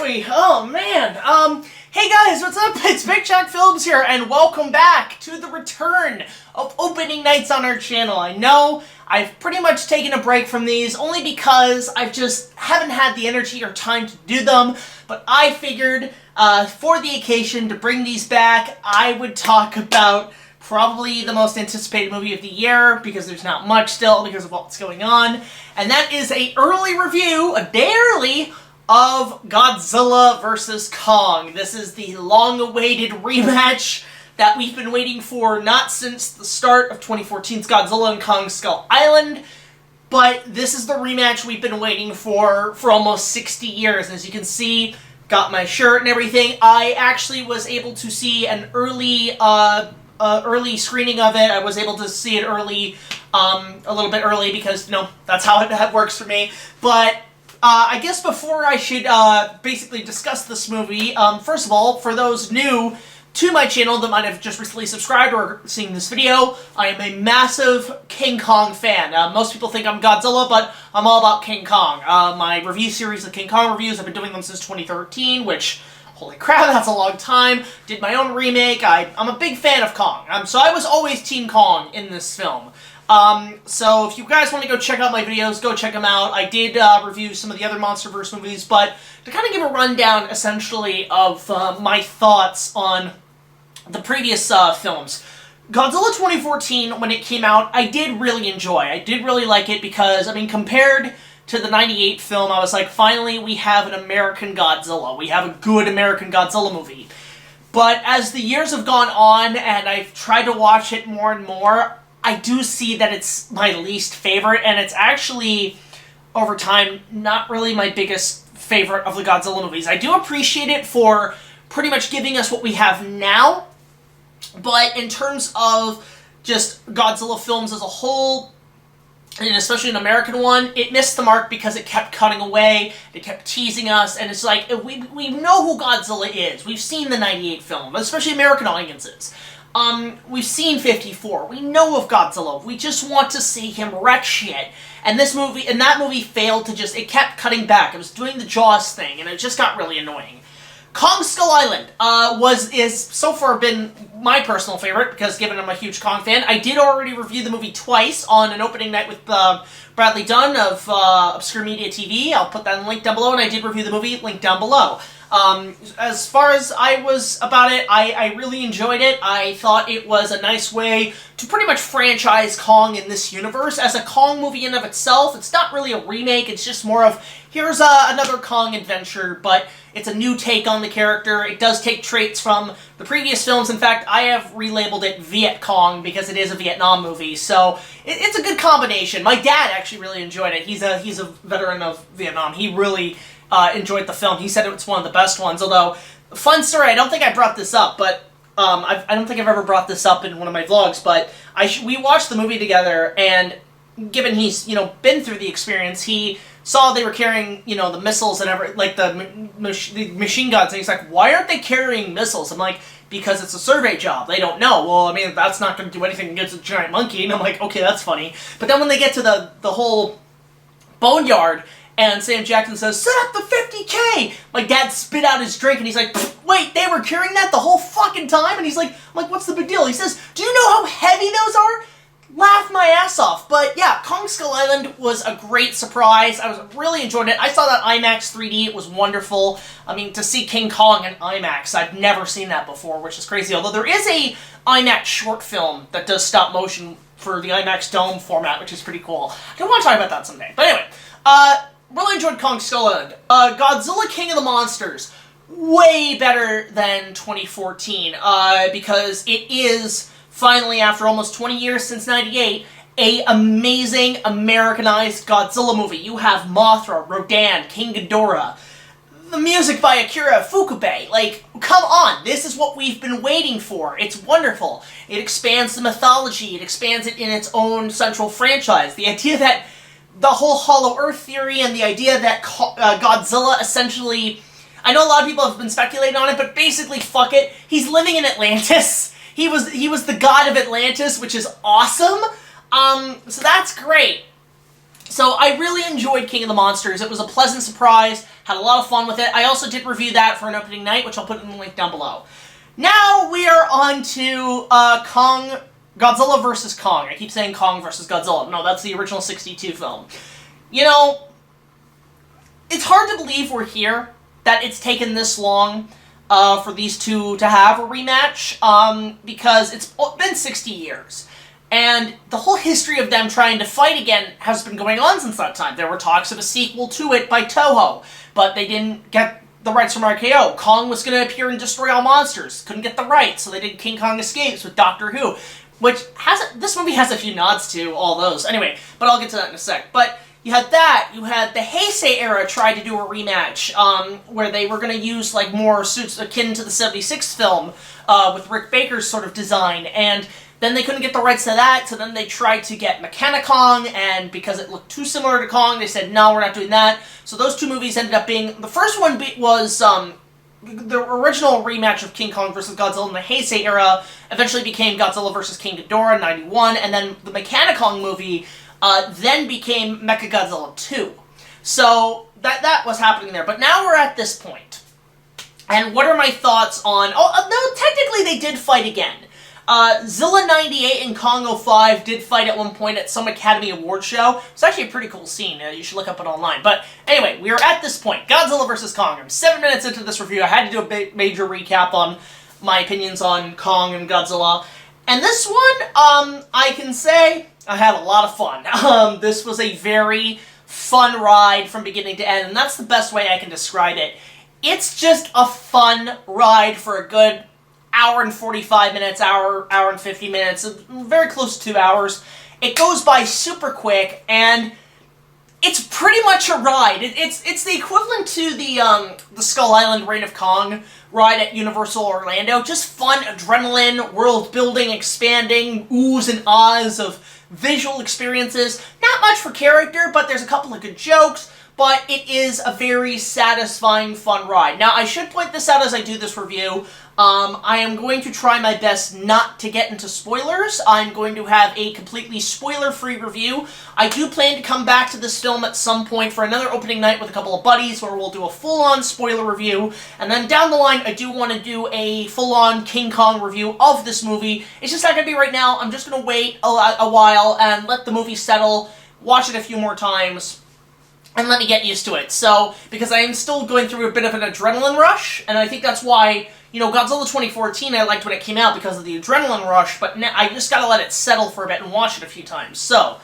we? Oh, man. Hey guys, what's up? It's BigJackFilms here, and welcome back to the return of opening nights on our channel. I know I've pretty much taken a break from these, only because I just haven't had the energy or time to do them, but I figured, for the occasion, to bring these back, I would talk about probably the most anticipated movie of the year, because there's not much still because of what's going on, and that is a early review, a day early, of Godzilla vs. Kong. This is the long-awaited rematch that we've been waiting for not since the start of 2014's Godzilla and Kong Skull Island, but this is the rematch we've been waiting for almost 60 years. As you can see, got my shirt and everything. I actually was able to see an early screening of it. I was able to see it early, a little bit early, because, you know, that's how it works for me. But I guess before I should basically discuss this movie, first of all, for those new to my channel that might have just recently subscribed or seen this video, I am a massive King Kong fan. Most people think I'm Godzilla, but I'm all about King Kong. My review series of King Kong reviews, I've been doing them since 2013, which, holy crap, that's a long time. Did my own remake. I'm a big fan of Kong. So I was always Team Kong in this film. So if you guys want to go check out my videos, go check them out. I did review some of the other MonsterVerse movies, but to kind of give a rundown, essentially, of my thoughts on the previous films. Godzilla 2014, when it came out, I did really enjoy. I did really like it because, I mean, compared to the 98 film, I was like, finally, we have an American Godzilla. We have a good American Godzilla movie. But as the years have gone on, and I've tried to watch it more and more, I do see that it's my least favorite, and it's actually, over time, not really my biggest favorite of the Godzilla movies. I do appreciate it for pretty much giving us what we have now, but in terms of just Godzilla films as a whole, and especially an American one, it missed the mark because it kept cutting away, it kept teasing us, and it's like, we know who Godzilla is. We've seen the 98 film, especially American audiences. We've seen 54. We know of Godzilla. We just want to see him wreck shit. And that movie failed to it kept cutting back. It was doing the Jaws thing, and it just got really annoying. Kong Skull Island is so far been my personal favorite, because given I'm a huge Kong fan, I did already review the movie twice on an opening night with Bradley Dunn of Obscure Media TV. I'll put that link down below, and I did review the movie, link down below. As far as I was about it, I really enjoyed it. I thought it was a nice way to pretty much franchise Kong in this universe. As a Kong movie in of itself, it's not really a remake, it's just more of, here's another Kong adventure, but it's a new take on the character. It does take traits from the previous films. In fact, I have relabeled it Viet Kong because it is a Vietnam movie, so it's a good combination. My dad actually really enjoyed it. He's a veteran of Vietnam. He really enjoyed the film. He said it was one of the best ones, although, fun story, I don't think I brought this up, but I don't think I've ever brought this up in one of my vlogs, but we watched the movie together, and given he's, been through the experience, he saw they were carrying, the missiles and the machine guns, and he's like, why aren't they carrying missiles? I'm like, because it's a survey job. They don't know. Well, I mean, that's not going to do anything against a giant monkey, and I'm like, okay, that's funny. But then when they get to the whole boneyard, and Sam Jackson says, set up the 50K! My dad spit out his drink, and he's like, wait, they were carrying that the whole fucking time? And he's like, I'm like, what's the big deal? He says, do you know how heavy those are? Laugh my ass off. But yeah, Kong Skull Island was a great surprise. I was really enjoying it. I saw that IMAX 3D. It was wonderful. I mean, to see King Kong in IMAX, I've never seen that before, which is crazy. Although there is a IMAX short film that does stop motion for the IMAX Dome format, which is pretty cool. I do want to talk about that someday. But anyway, really enjoyed Kong Skull Island. Godzilla King of the Monsters, way better than 2014, because it is, finally, after almost 20 years since 98, a amazing Americanized Godzilla movie. You have Mothra, Rodan, King Ghidorah, the music by Akira Ifukube. Like, come on, this is what we've been waiting for. It's wonderful. It expands the mythology, it expands it in its own central franchise. The idea that the whole Hollow Earth theory and the idea that Godzilla essentially, I know a lot of people have been speculating on it, but basically, fuck it, he's living in Atlantis. He was the god of Atlantis, which is awesome. So that's great. So I really enjoyed King of the Monsters. It was a pleasant surprise, had a lot of fun with it. I also did review that for an opening night, which I'll put in the link down below. Now we are on to Godzilla vs. Kong. I keep saying Kong vs. Godzilla. No, that's the original 62 film. You know, it's hard to believe we're here, that it's taken this long for these two to have a rematch, because it's been 60 years. And the whole history of them trying to fight again has been going on since that time. There were talks of a sequel to it by Toho, but they didn't get the rights from RKO. Kong was going to appear and destroy all monsters. Couldn't get the rights, so they did King Kong Escapes with Doctor Who, which this movie has a few nods to all those. Anyway, but I'll get to that in a sec. But you had that. You had the Heisei era try to do a rematch, where they were going to use like more suits akin to the 76 film, with Rick Baker's sort of design, and then they couldn't get the rights to that, so then they tried to get Mechani-Kong, and because it looked too similar to Kong, they said, no, we're not doing that. So those two movies ended up being... The first one was the original rematch of King Kong vs. Godzilla in the Heisei era, eventually became Godzilla vs. King Ghidorah in 91, and then the Mechani-Kong movie then became Mechagodzilla 2. So that was happening there. But now we're at this point. And what are my thoughts on... Oh, no, technically they did fight again. Zilla 98 and Kong 05 did fight at one point at some Academy Award show. It's actually a pretty cool scene. You should look up it online. But anyway, we are at this point. Godzilla vs. Kong. I'm 7 minutes into this review. I had to do a major recap on my opinions on Kong and Godzilla. And this one, I can say I had a lot of fun. This was a very fun ride from beginning to end, and that's the best way I can describe it. It's just a fun ride for a good hour and 45 minutes, hour and 50 minutes, very close to 2 hours. It goes by super quick, and it's pretty much a ride. It's the equivalent to the Skull Island Reign of Kong ride at Universal Orlando. Just fun, adrenaline, world building, expanding, oohs and ahs of visual experiences. Not much for character, but there's a couple of good jokes. But it is a very satisfying, fun ride. Now, I should point this out as I do this review. I am going to try my best not to get into spoilers. I'm going to have a completely spoiler-free review. I do plan to come back to this film at some point for another opening night with a couple of buddies where we'll do a full-on spoiler review. And then down the line, I do want to do a full-on King Kong review of this movie. It's just not going to be right now. I'm just going to wait a while and let the movie settle, watch it a few more times, and let me get used to it. So, because I am still going through a bit of an adrenaline rush, and I think that's why, you know, Godzilla 2014 I liked when it came out because of the adrenaline rush, but now I just gotta let it settle for a bit and watch it a few times. So,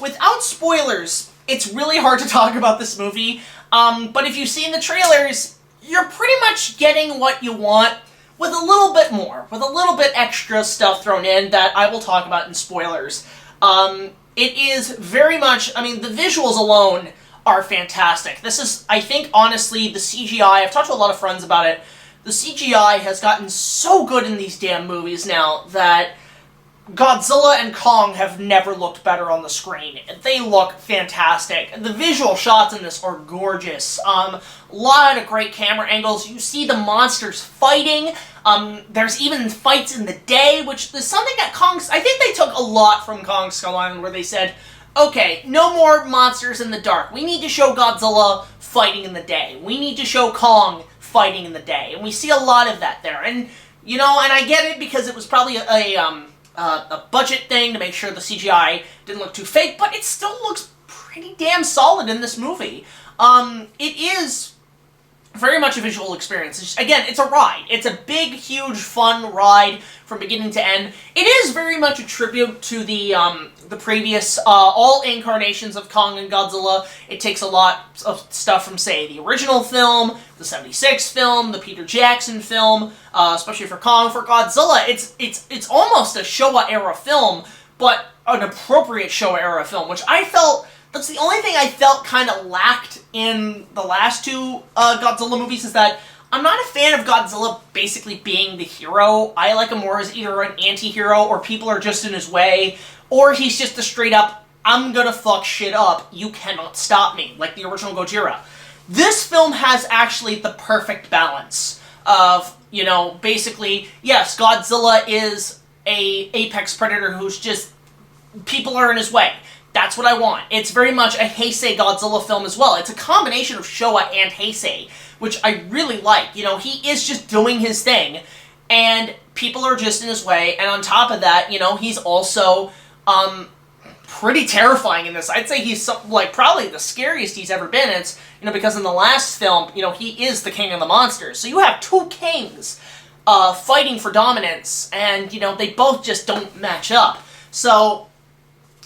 without spoilers, it's really hard to talk about this movie, but if you've seen the trailers, you're pretty much getting what you want with a little bit more, with a little bit extra stuff thrown in that I will talk about in spoilers. It is very much, I mean, the visuals alone are fantastic. This is, I think, honestly, the CGI, I've talked to a lot of friends about it, the CGI has gotten so good in these damn movies now that Godzilla and Kong have never looked better on the screen. They look fantastic. The visual shots in this are gorgeous. A lot of great camera angles. You see the monsters fighting. There's even fights in the day, which is something that I think they took a lot from Kong Skull Island, where they said, okay, no more monsters in the dark. We need to show Godzilla fighting in the day. We need to show Kong fighting in the day. And we see a lot of that there. And, you know, and I get it because it was probably a budget thing to make sure the CGI didn't look too fake, but it still looks pretty damn solid in this movie. It is very much a visual experience. Again, it's a ride. It's a big, huge, fun ride from beginning to end. It is very much a tribute to the previous, all incarnations of Kong and Godzilla. It takes a lot of stuff from, say, the original film, the 76 film, the Peter Jackson film, especially for Kong. For Godzilla, it's almost a Showa-era film, but an appropriate Showa-era film, which I felt... That's the only thing I felt kind of lacked in the last two Godzilla movies, is that I'm not a fan of Godzilla basically being the hero. I like him more as either an anti-hero, or people are just in his way, or he's just a straight-up, I'm gonna fuck shit up, you cannot stop me, like the original Gojira. This film has actually the perfect balance of, you know, basically, yes, Godzilla is a apex predator who's just, people are in his way. That's what I want. It's very much a Heisei Godzilla film as well. It's a combination of Showa and Heisei, which I really like. You know, he is just doing his thing, and people are just in his way, and on top of that, you know, he's also, pretty terrifying in this. I'd say he's, like, probably the scariest he's ever been. It's, you know, because in the last film, you know, he is the king of the monsters. So you have two kings, fighting for dominance, and, you know, they both just don't match up. So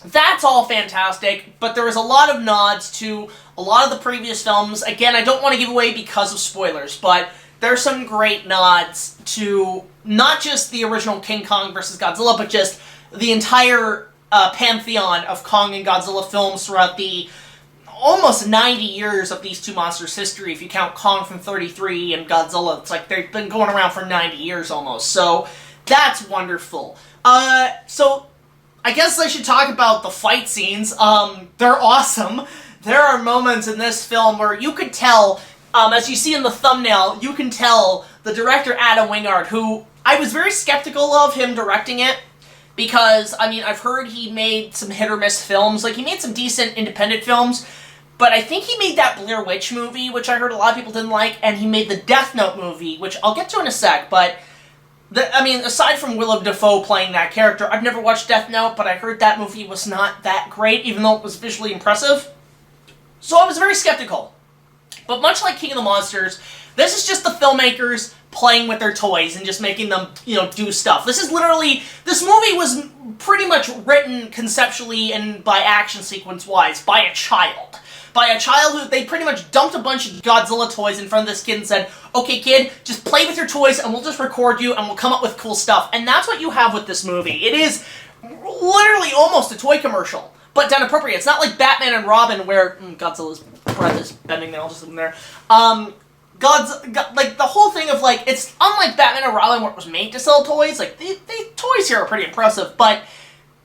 that's all fantastic, but there is a lot of nods to a lot of the previous films. Again, I don't want to give away because of spoilers, but there's some great nods to not just the original King Kong vs. Godzilla, but just the entire pantheon of Kong and Godzilla films throughout the almost 90 years of these two monsters' history. If you count Kong from 33 and Godzilla, it's like they've been going around for 90 years almost. So that's wonderful. So I guess I should talk about the fight scenes. They're awesome. There are moments in this film where you could tell, as you see in the thumbnail, you can tell the director Adam Wingard, who I was very skeptical of him directing it, because, I mean, I've heard he made some hit-or-miss films. Like, he made some decent independent films, but I think he made that Blair Witch movie, which I heard a lot of people didn't like, and he made the Death Note movie, which I'll get to in a sec, but I mean, aside from Willem Dafoe playing that character, I've never watched Death Note, but I heard that movie was not that great, even though it was visually impressive. So I was very skeptical. But much like King of the Monsters, this is just the filmmakers playing with their toys and just making them, you know, do stuff. This is literally, this movie was pretty much written conceptually and by action sequence-wise by a child. By a child who, they pretty much dumped a bunch of Godzilla toys in front of this kid and said, okay kid, just play with your toys and we'll just record you and we'll come up with cool stuff. And that's what you have with this movie. It is literally almost a toy commercial, but done appropriate. It's not like Batman and Robin where Godzilla's breath is bending there, I'll just leave him there. Like, the whole thing of, like, it's unlike Batman and Robin where it was made to sell toys. Like, the toys here are pretty impressive, but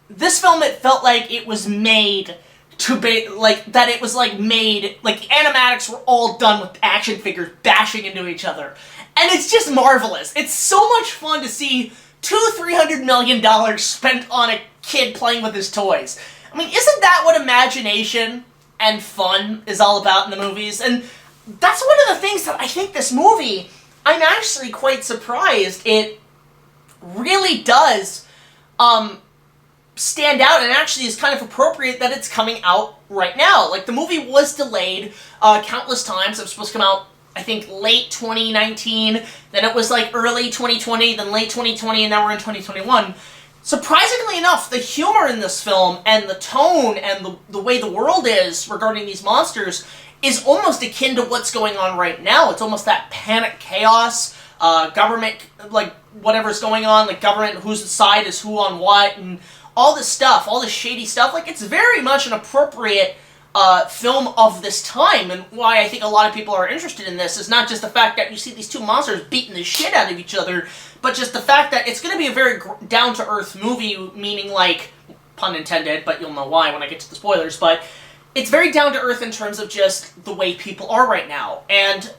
this film, it felt like it was made to be, like, that it was, like, made, like, animatics were all done with action figures bashing into each other. And it's just marvelous. It's so much fun to see $200-300 million spent on a kid playing with his toys. I mean, isn't that what imagination and fun is all about in the movies? And that's one of the things that I think this movie, I'm actually quite surprised it really does, stand out and actually is kind of appropriate that it's coming out right now. Like, the movie was delayed countless times. It was supposed to come out, I think, late 2019, then it was like early 2020, then late 2020, and now we're in 2021. Surprisingly enough, the humor in this film and the tone and the way the world is regarding these monsters is almost akin to what's going on right now. It's almost that panic chaos, government, like, whatever's going on, like, government, whose side is who on what, and all this stuff, all this shady stuff. Like, it's very much an appropriate film of this time, and why I think a lot of people are interested in this is not just the fact that you see these two monsters beating the shit out of each other, but just the fact that it's going to be a very down-to-earth movie, meaning, like, pun intended, but you'll know why when I get to the spoilers, but it's very down-to-earth in terms of just the way people are right now. And,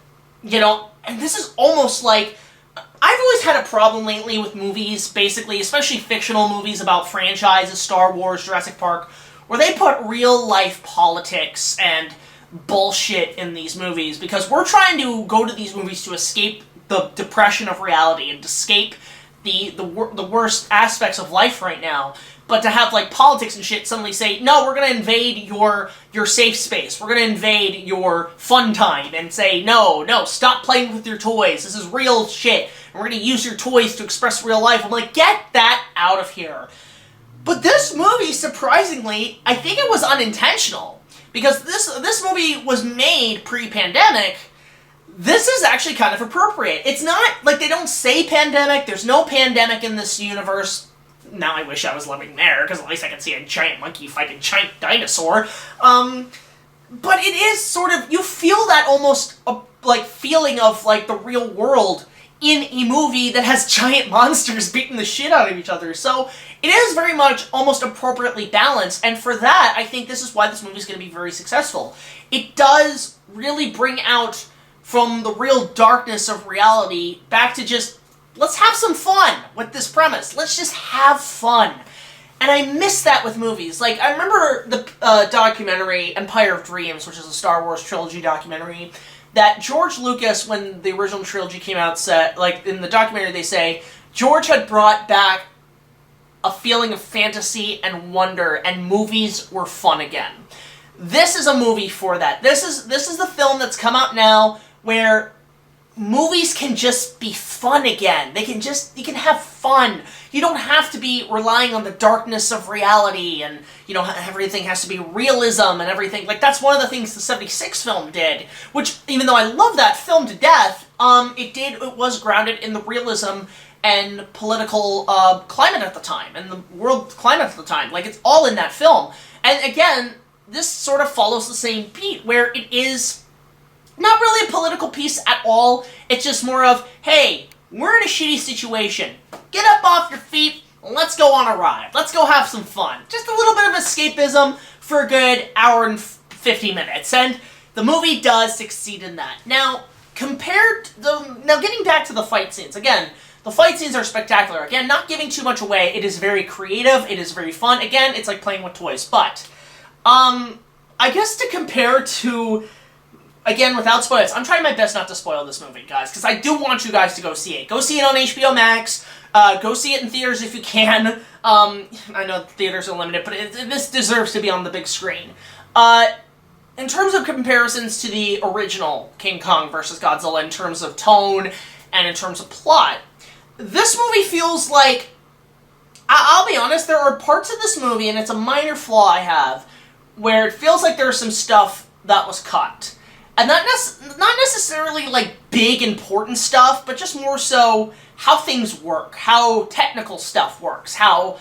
you know, and this is almost like, I've always had a problem lately with movies, basically, especially fictional movies about franchises, Star Wars, Jurassic Park, where they put real-life politics and bullshit in these movies, because we're trying to go to these movies to escape the depression of reality and to escape the worst aspects of life right now. But to have, like, politics and shit suddenly say, no, we're going to invade your safe space. We're going to invade your fun time and say, no, stop playing with your toys. This is real shit. And we're going to use your toys to express real life. I'm like, get that out of here. But this movie, surprisingly, I think it was unintentional. Because this movie was made pre-pandemic. This is actually kind of appropriate. It's not, like, they don't say pandemic. There's no pandemic in this universe. Now I wish I was living there, because at least I can see a giant monkey fight a giant dinosaur. But it is sort of, you feel that almost, like, feeling of, like, the real world in a movie that has giant monsters beating the shit out of each other. So, it is very much almost appropriately balanced, and for that, I think this is why this movie is going to be very successful. It does really bring out from the real darkness of reality back to just, let's have some fun with this premise. Let's just have fun. And I miss that with movies. Like, I remember the documentary Empire of Dreams, which is a Star Wars trilogy documentary, that George Lucas, when the original trilogy came out, said, like, in the documentary they say, George had brought back a feeling of fantasy and wonder, and movies were fun again. This is a movie for that. This is the film that's come out now where movies can just be fun again. You can have fun. You don't have to be relying on the darkness of reality and, you know, everything has to be realism and everything. Like, that's one of the things the 76 film did, which, even though I love that film to death, it was grounded in the realism and political climate at the time, and the world climate at the time. Like, it's all in that film. And again, this sort of follows the same beat, where it is not really a political piece at all. It's just more of, hey, we're in a shitty situation. Get up off your feet, let's go on a ride. Let's go have some fun. Just a little bit of escapism for a good hour and 50 minutes. And the movie does succeed in that. Now, getting back to the fight scenes, again, the fight scenes are spectacular. Again, not giving too much away. It is very creative. It is very fun. Again, it's like playing with toys. But, I guess to compare to, again, without spoilers, I'm trying my best not to spoil this movie, guys, because I do want you guys to go see it. Go see it on HBO Max. Go see it in theaters if you can. I know theaters are limited, but this deserves to be on the big screen. In terms of comparisons to the original King Kong vs. Godzilla, in terms of tone and in terms of plot, this movie feels like, I'll be honest, there are parts of this movie, and it's a minor flaw I have, where it feels like there's some stuff that was cut. And not necessarily, like, big, important stuff, but just more so how things work, how technical stuff works, how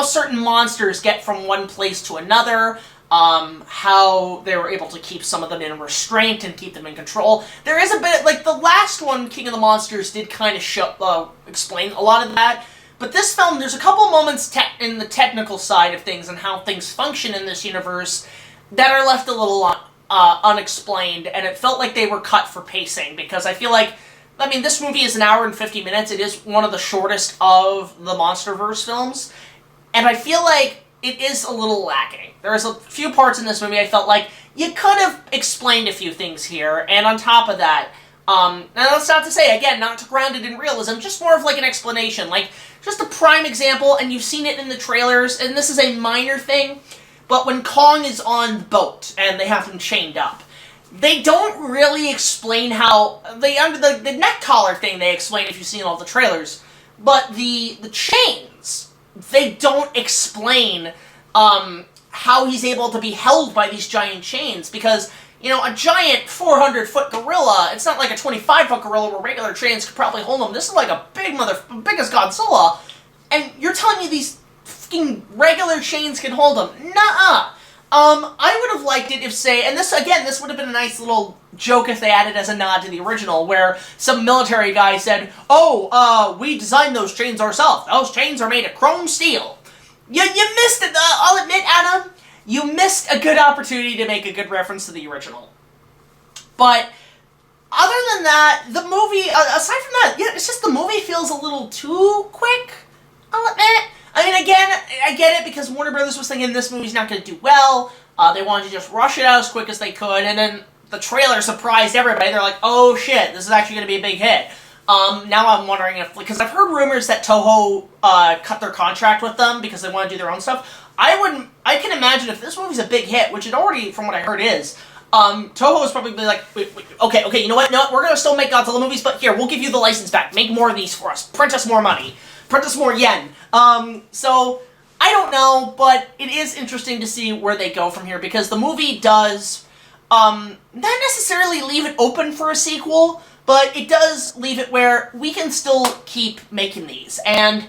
certain monsters get from one place to another, how they were able to keep some of them in restraint and keep them in control. There is a bit, like, the last one, King of the Monsters, did kind of explain a lot of that. But this film, there's a couple moments in the technical side of things and how things function in this universe that are left a little unexplained, and it felt like they were cut for pacing, because I feel like, this movie is an hour and 50 minutes. It is one of the shortest of the MonsterVerse films, and I feel like it is a little lacking. There's a few parts in this movie I felt like you could have explained a few things here, and on top of that, now that's not to say, again, not to ground it in realism, just more of like an explanation, like, just a prime example, and you've seen it in the trailers, and this is a minor thing, but when Kong is on the boat, and they have him chained up, they don't really explain how, the neck collar thing they explain if you've seen all the trailers, but the chains, they don't explain, how he's able to be held by these giant chains, because, a giant 400-foot gorilla, it's not like a 25-foot gorilla where regular chains could probably hold him. This is like a big as Godzilla, and you're telling me these fucking regular chains can hold him? Nuh-uh. I would have liked it if, say, and this would have been a nice little joke if they added as a nod to the original, where some military guy said, we designed those chains ourselves. Those chains are made of chrome steel. You missed it, I'll admit, Adam. You missed a good opportunity to make a good reference to the original. But, other than that, the movie, aside from that, it's just the movie feels a little too quick, I'll admit. Again, I get it, because Warner Brothers was thinking this movie's not going to do well. They wanted to just rush it out as quick as they could, and then the trailer surprised everybody. They're like, oh shit, this is actually going to be a big hit. Now I'm wondering if, because I've heard rumors that Toho cut their contract with them because they want to do their own stuff. I can imagine if this movie's a big hit, which it already, from what I heard, is, Toho is probably like, okay, you know what, no, we're going to still make Godzilla movies, but here, we'll give you the license back. Make more of these for us. Print us more money. Print us more yen. So, I don't know, but it is interesting to see where they go from here, because the movie does, not necessarily leave it open for a sequel, but it does leave it where we can still keep making these. And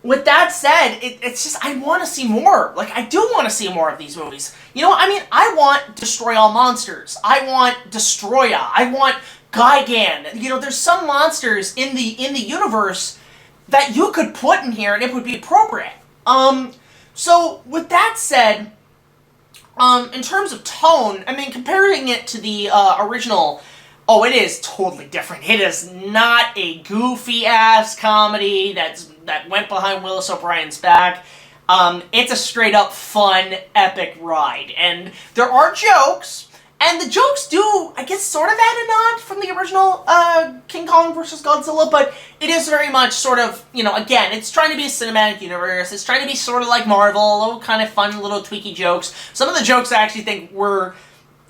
with that said, it's just, I want to see more. Like, I do want to see more of these movies. I want Destroy All Monsters. I want Destroya. I want Gigan. There's some monsters in the universe that you could put in here and it would be appropriate. So, with that said, in terms of tone, comparing it to the original, it is totally different. It is not a goofy-ass comedy that went behind Willis O'Brien's back. It's a straight up fun, epic ride. And there are jokes, and the jokes do, I guess, sort of add a nod from the original King Kong vs. Godzilla, but it is very much sort of, you know, again, it's trying to be a cinematic universe, it's trying to be sort of like Marvel, little kind of fun, little tweaky jokes. Some of the jokes I actually think were...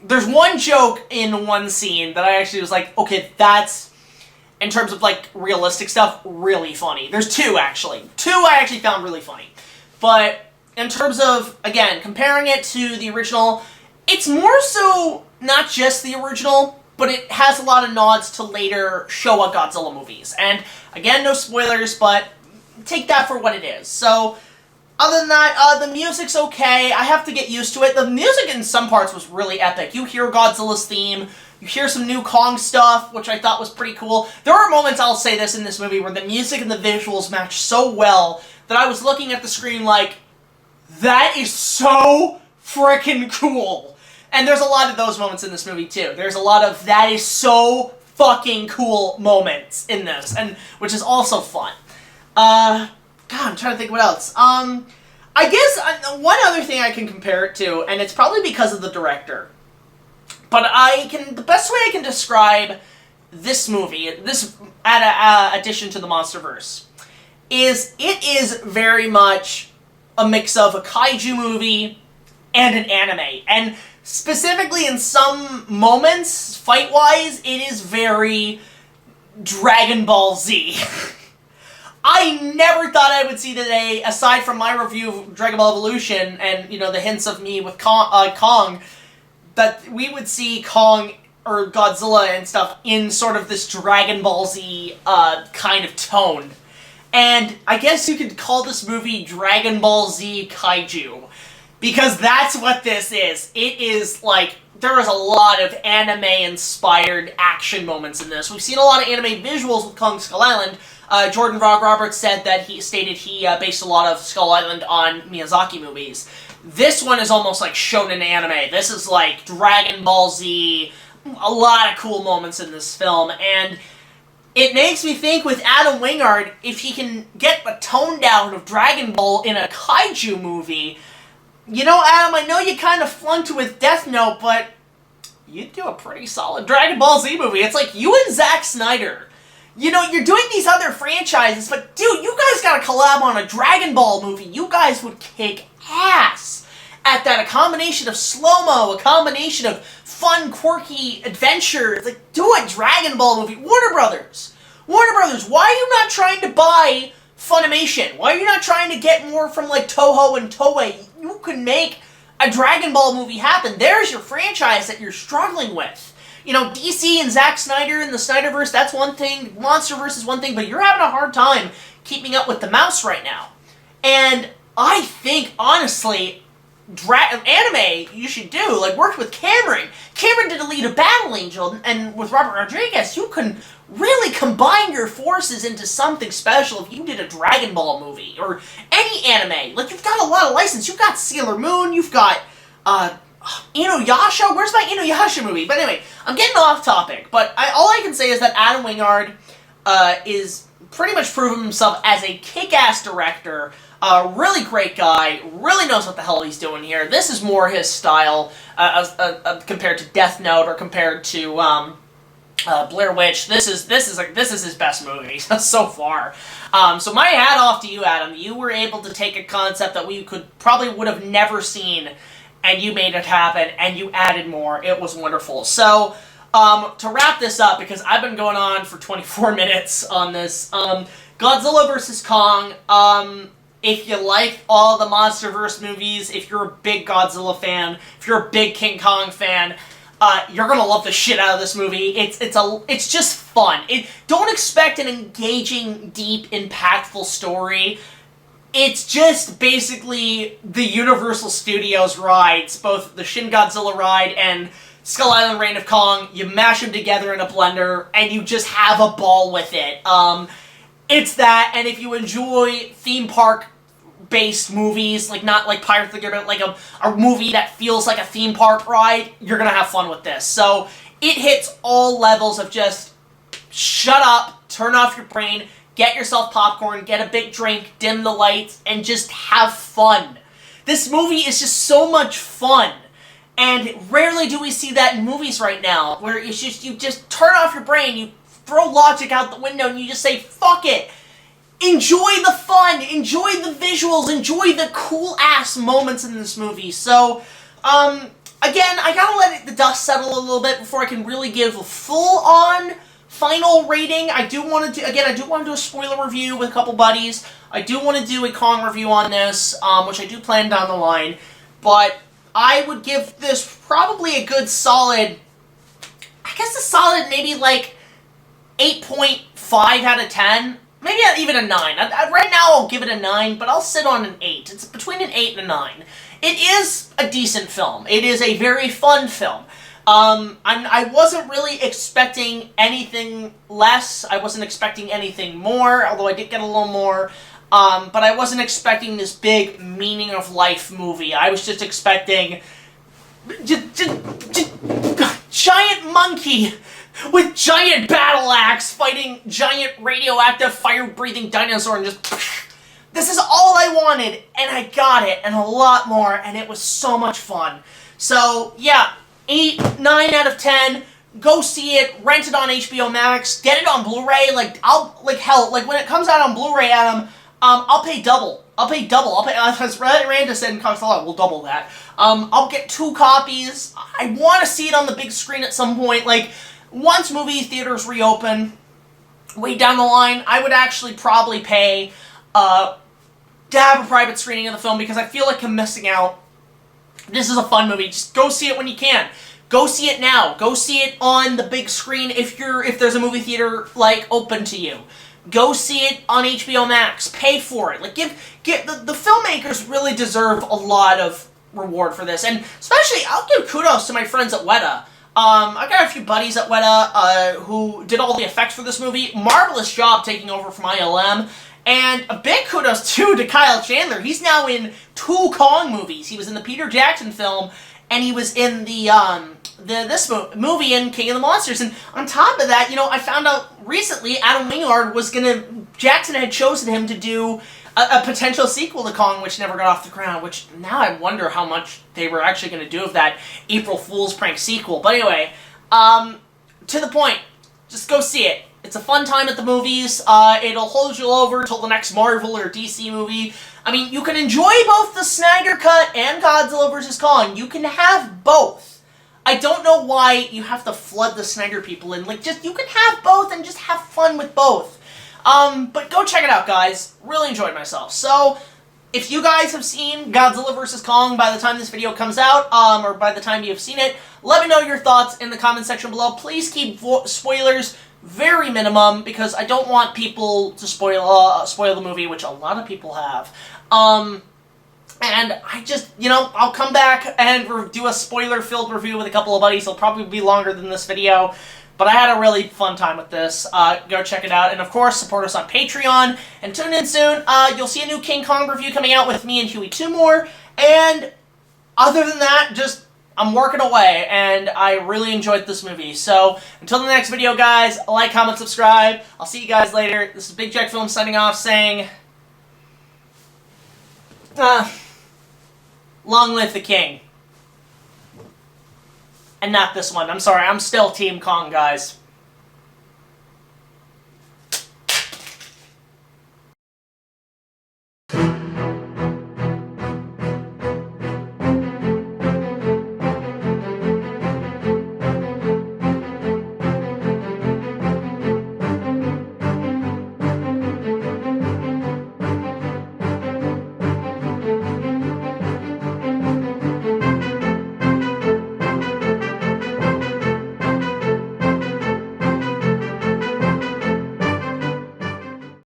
There's one joke in one scene that I actually was like, okay, that's, in terms of, like, realistic stuff, really funny. There's two, actually. Two I actually found really funny. But in terms of, again, comparing it to the original, it's more so not just the original, but it has a lot of nods to later Showa Godzilla movies. And, again, no spoilers, but take that for what it is. So... Other than that, the music's okay. I have to get used to it. The music in some parts was really epic. You hear Godzilla's theme, you hear some new Kong stuff, which I thought was pretty cool. There are moments, I'll say this, in this movie where the music and the visuals match so well that I was looking at the screen like, that is so freaking cool. And there's a lot of those moments in this movie, too. There's a lot of, that is so fucking cool moments in this, and which is also fun. God, I'm trying to think what else. I guess one other thing I can compare it to, and it's probably because of the director, but the best way I can describe this movie, this addition to the MonsterVerse, is it is very much a mix of a kaiju movie and an anime. And specifically in some moments, fight-wise, it is very Dragon Ball Z. I never thought I would see the day, aside from my review of Dragon Ball Evolution and, you know, the hints of me with Kong, that we would see Kong or Godzilla and stuff in sort of this Dragon Ball Z kind of tone. And I guess you could call this movie Dragon Ball Z Kaiju, because that's what this is. It is like, there is a lot of anime-inspired action moments in this. We've seen a lot of anime visuals with Kong Skull Island. Jordan Vogt Roberts said that he based a lot of Skull Island on Miyazaki movies. This one is almost like shonen anime. This is like Dragon Ball Z, a lot of cool moments in this film, and it makes me think with Adam Wingard, if he can get a tone down of Dragon Ball in a kaiju movie, you know, Adam, I know you kind of flunked with Death Note, but you'd do a pretty solid Dragon Ball Z movie. It's like you and Zack Snyder. You know, you're doing these other franchises, but dude, you guys got to collab on a Dragon Ball movie. You guys would kick ass at that. A combination of slow-mo, a combination of fun, quirky adventure. It's like, do a Dragon Ball movie. Warner Brothers, why are you not trying to buy Funimation? Why are you not trying to get more from, like, Toho and Toei? You can make a Dragon Ball movie happen. There's your franchise that you're struggling with. You know, DC and Zack Snyder and the Snyderverse, that's one thing. MonsterVerse is one thing, but you're having a hard time keeping up with the mouse right now. And I think, honestly, anime you should do, like, worked with Cameron. Cameron did Alita Battle Angel, and with Robert Rodriguez, you can really combine your forces into something special if you did a Dragon Ball movie, or any anime. Like, you've got a lot of license. You've got Sailor Moon, you've got, Inuyasha? Where's my Inuyasha movie? But anyway, I'm getting off topic, but all I can say is that Adam Wingard is pretty much proven himself as a kick-ass director, really great guy, really knows what the hell he's doing here. This is more his style compared to Death Note or compared to Blair Witch. This is his best movie so far. So my hat off to you, Adam. You were able to take a concept that we probably would have never seen, and you made it happen, and you added more. It was wonderful. So, to wrap this up, because I've been going on for 24 minutes on this, Godzilla vs. Kong, if you like all the MonsterVerse movies, if you're a big Godzilla fan, if you're a big King Kong fan, you're gonna love the shit out of this movie. It's just fun. Don't expect an engaging, deep, impactful story. It's just basically the Universal Studios rides, both the Shin Godzilla ride and Skull Island Reign of Kong. You mash them together in a blender, and you just have a ball with it. It's that, and if you enjoy theme park-based movies, like not like Pirates of the Caribbean, like a movie that feels like a theme park ride, you're gonna have fun with this. So it hits all levels of just shut up, turn off your brain, get yourself popcorn, get a big drink, dim the lights, and just have fun. This movie is just so much fun. And rarely do we see that in movies right now, where it's just, you just turn off your brain, you throw logic out the window, and you just say, fuck it. Enjoy the fun, enjoy the visuals, enjoy the cool-ass moments in this movie. So, again, I gotta let the dust settle a little bit before I can really give a full-on final rating. I do want to do a spoiler review with a couple buddies. I do want to do a Kong review on this, which I do plan down the line. But I would give this probably a good solid, I guess a solid maybe like 8.5 out of 10. Maybe even a 9. Right now I'll give it a 9, but I'll sit on an 8. It's between an 8 and a 9. It is a decent film. It is a very fun film. I wasn't really expecting anything less. I wasn't expecting anything more, although I did get a little more. But I wasn't expecting this big meaning of life movie. I was just expecting giant monkey with giant battle axe fighting giant radioactive fire-breathing dinosaur and just... This is all I wanted, and I got it, and a lot more, and it was so much fun. So, yeah, 8, 9 out of 10. Go see it, rent it on HBO Max, get it on Blu-ray. When it comes out on Blu-ray, Adam, I'll pay double. As Randa said in Coppola, we'll double that. I'll get 2 copies. I want to see it on the big screen at some point. Like, once movie theaters reopen, way down the line, I would actually probably pay to have a private screening of the film, because I feel like I'm missing out. This is a fun movie. Just go see it when you can. Go see it now. Go see it on the big screen if there's a movie theater like open to you. Go see it on HBO Max. Pay for it. Like the filmmakers really deserve a lot of reward for this, and especially I'll give kudos to my friends at Weta. I got a few buddies at Weta who did all the effects for this movie. Marvelous job taking over from ILM. And a big kudos, too, to Kyle Chandler. He's now in 2 Kong movies. He was in the Peter Jackson film, and he was in this movie in King of the Monsters. And on top of that, I found out recently Adam Wingard Jackson had chosen him to do a potential sequel to Kong, which never got off the ground, which now I wonder how much they were actually going to do of that April Fool's prank sequel. But anyway, to the point, just go see it. It's a fun time at the movies. It'll hold you over till the next Marvel or DC movie. I mean, you can enjoy both the Snyder Cut and Godzilla vs. Kong. You can have both. I don't know why you have to flood the Snyder people in. You can have both and just have fun with both. But go check it out, guys. Really enjoyed myself. So, if you guys have seen Godzilla vs. Kong by the time this video comes out, or by the time you've seen it, let me know your thoughts in the comment section below. Please keep spoilers very minimum, because I don't want people to spoil the movie, which a lot of people have. And I just, I'll come back and do a spoiler-filled review with a couple of buddies. It'll probably be longer than this video, but I had a really fun time with this. Go check it out, and of course, support us on Patreon, and tune in soon. You'll see a new King Kong review coming out with me and Huey Two-More, and other than that, just I'm working away, and I really enjoyed this movie. So, until the next video, guys, like, comment, subscribe. I'll see you guys later. This is BigJackFilms signing off, saying, long live the king. And not this one. I'm sorry, I'm still Team Kong, guys.